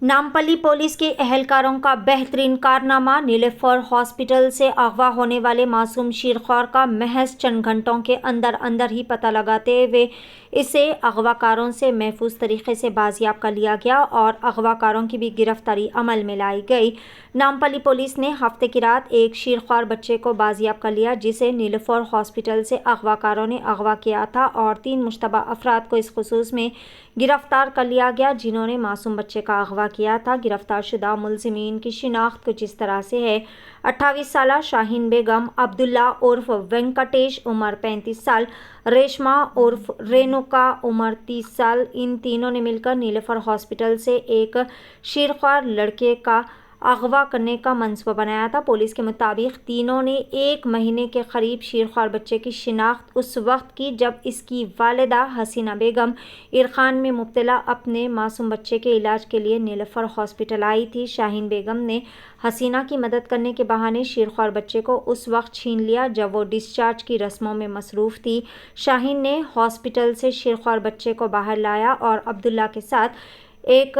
Nampally police के एहलकारों का बेहतरीन कारनामा। नीलोफर हॉस्पिटल से अगवा होने वाले मासूम शीरख्वार का महज चंद घंटों के अंदर ही पता लगाते हुए इसे अगवाकारों से महफूज तरीके से बाजियाब कर लिया गया और अगवाकारों की भी गिरफ्तारी अमल में लाई गई। नामपल्ली पुलिस ने हफ्ते की रात एक शीरख्वार बच्चे को बाजियाब कर लिया, जिसे नीलोफर हॉस्पिटल से अगवाकारों ने अगवा किया था और 3 मुश्तबा अफराद को इस खुसूस में गिरफ्तार कर लिया गया, जिन्होंने मासूम बच्चे का अगवा किया था। गिरफ्तार शुदा मुलजिमीन की शिनाख्त कुछ इस तरह से है। 28 साल शाहीन बेगम, अब्दुल्ला उर्फ वेंकटेश उम्र 35 साल, रेशमा उर्फ रेणुका उम्र 30 साल। इन तीनों ने मिलकर नीलोफर हॉस्पिटल से एक शीरख्वार लड़के का अगवा करने का मंसूबा बनाया था। पुलिस के मुताबिक तीनों ने 1 महीने के करीब शीरख्वार बच्चे की शिनाख्त उस वक्त की जब इसकी वालिदा हसीना बेगम इरखान में मुब्तला अपने मासूम बच्चे के इलाज के लिए नीलोफर हॉस्पिटल आई थी। शाहीन बेगम ने हसीना की मदद करने के बहाने शीरख्वार बच्चे को उस वक्त छीन लिया जब वो डिस्चार्ज की रस्मों में मसरूफ़ थी। शाहीन ने हॉस्पिटल से शीरख्वार बच्चे को बाहर लाया और अब्दुल्ला के साथ एक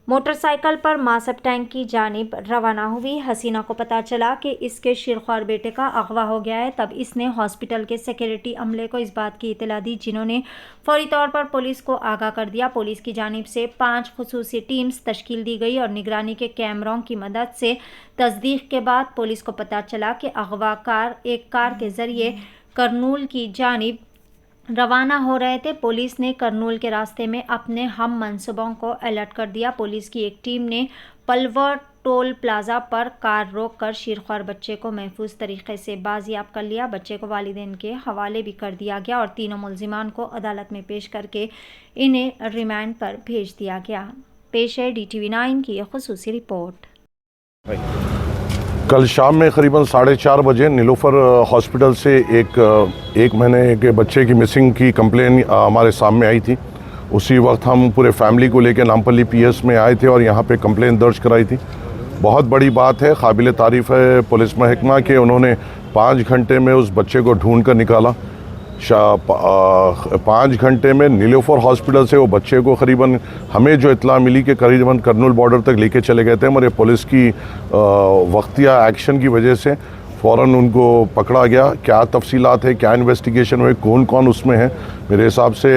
मोटरसाइकिल पर मासब टैंक की जानिब रवाना हुई। हसीना को पता चला कि इसके शीरख्वार बेटे का अगवा हो गया है, तब इसने हॉस्पिटल के सिक्योरिटी अमले को इस बात की इत्तला दी, जिन्होंने फौरी तौर पर पुलिस को आगाह कर दिया। पुलिस की जानिब से 5 खुसूसी टीम्स तश्कील दी गई और निगरानी के कैमरों की मदद से तस्दीक के बाद पुलिस को पता चला कि अगवाकार एक कार के ज़रिए करनूल की जानिब रवाना हो रहे थे। पुलिस ने करनूल के रास्ते में अपने हम मंसूबों को अलर्ट कर दिया। पुलिस की एक टीम ने पलवर टोल प्लाजा पर कार रोक कर शीरख्वार बच्चे को महफूज तरीके से बाजियाब कर लिया। बच्चे को वालिदैन के हवाले भी कर दिया गया और तीनों मुलजिमान को अदालत में पेश करके इन्हें रिमांड पर भेज दिया गया। पेश है DTV 9 की एक खुसूसी रिपोर्ट। कल शाम में करीबन 4:30 बजे नीलोफर हॉस्पिटल से एक महीने के बच्चे की मिसिंग की कंप्लेन हमारे सामने आई थी। उसी वक्त हम पूरे फैमिली को लेकर नामपल्ली PS में आए थे और यहाँ पे कंप्लेन दर्ज कराई थी। बहुत बड़ी बात है, काबिल तारीफ़ है पुलिस महकमा के उन्होंने 5 घंटे में उस बच्चे को ढूंढ कर निकाला। 5 घंटे में नीलोफर हॉस्पिटल से वो बच्चे को करीबन हमें जो इत्तला मिली कि करीबन करनूल बॉर्डर तक लेके चले गए थे, मगर पुलिस की वक्तिया एक्शन की वजह से फ़ौरन उनको पकड़ा गया। क्या तफसीलात है, क्या इन्वेस्टिगेशन हुई, कौन कौन उसमें है, मेरे हिसाब से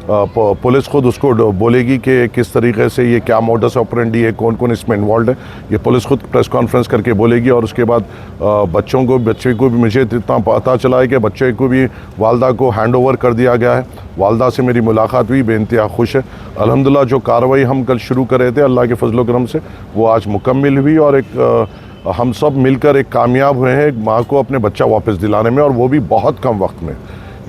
पुलिस खुद उसको बोलेगी कि किस तरीके से ये क्या मोडस ऑपरेंडी है, कौन कौन इसमें इन्वॉल्व है, ये पुलिस खुद प्रेस कॉन्फ्रेंस करके बोलेगी। और उसके बाद बच्चे को भी मुझे इतना पता चला है कि बच्चे को भी वालदा को हैंड ओवर कर दिया गया है। वालदा से मेरी मुलाकात हुई, बेइंतहा खुश है। अल्हम्दुलिल्लाह जो कार्रवाई हम कल शुरू कर रहे थे अल्लाह के फजल करम से वो आज मुकम्मिल हुई और हम सब मिलकर एक कामयाब हुए हैं एक माँ को अपने बच्चा वापस दिलाने में, और वो भी बहुत कम वक्त में।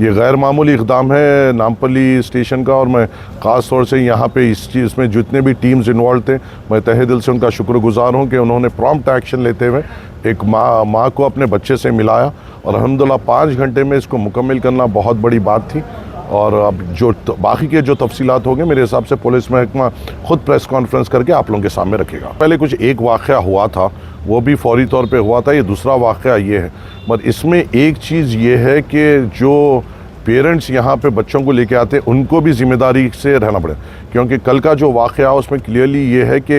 ये गैर मामूली इक़दाम है नामपल्ली स्टेशन का, और मैं ख़ास तौर से यहाँ पे इस चीज़ में जितने भी टीम्स इन्वॉल्व थे मैं तहे दिल से उनका शुक्रगुज़ार हूँ कि उन्होंने प्रॉम्प्ट एक्शन लेते हुए एक माँ को अपने बच्चे से मिलाया और अल्हम्दुलिल्लाह 5 घंटे में इसको मुकम्मिल करना बहुत बड़ी बात थी। और अब जो बाकी के जो तफसीलात होंगे मेरे हिसाब से पुलिस महकमा खुद प्रेस कॉन्फ्रेंस करके आप लोगों के सामने रखेगा। पहले एक वाक़या हुआ था, वो भी फौरी तौर पे हुआ था, ये दूसरा वाक़या ये है। मगर इसमें एक चीज़ ये है कि जो पेरेंट्स यहाँ पे बच्चों को लेके आते हैं उनको भी ज़िम्मेदारी से रहना पड़े, क्योंकि कल का जो वाक़या उसमें क्लियरली ये है कि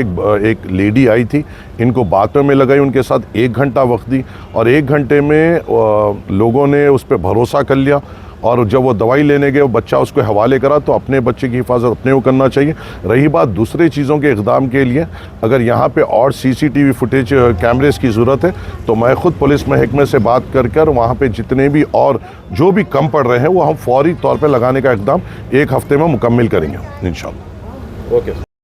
एक लेडी आई थी, इनको बातों में लगाई, उनके साथ 1 घंटा वक्त दी और 1 घंटे में लोगों ने उस पर भरोसा कर लिया और जब वो दवाई लेने गए वो बच्चा उसको हवाले करा। तो अपने बच्चे की हिफाजत अपने को करना चाहिए। रही बात दूसरे चीज़ों के इक़दाम के लिए, अगर यहाँ पे और CCTV फुटेज कैमरेस की ज़रूरत है तो मैं ख़ुद पुलिस महकमे से बात कर वहाँ पे जितने भी और जो भी कम पड़ रहे हैं वो हम फौरी तौर पर लगाने का इक़दाम 1 हफ़्ते में मुकम्मिल करेंगे इंशाअल्लाह। ओके।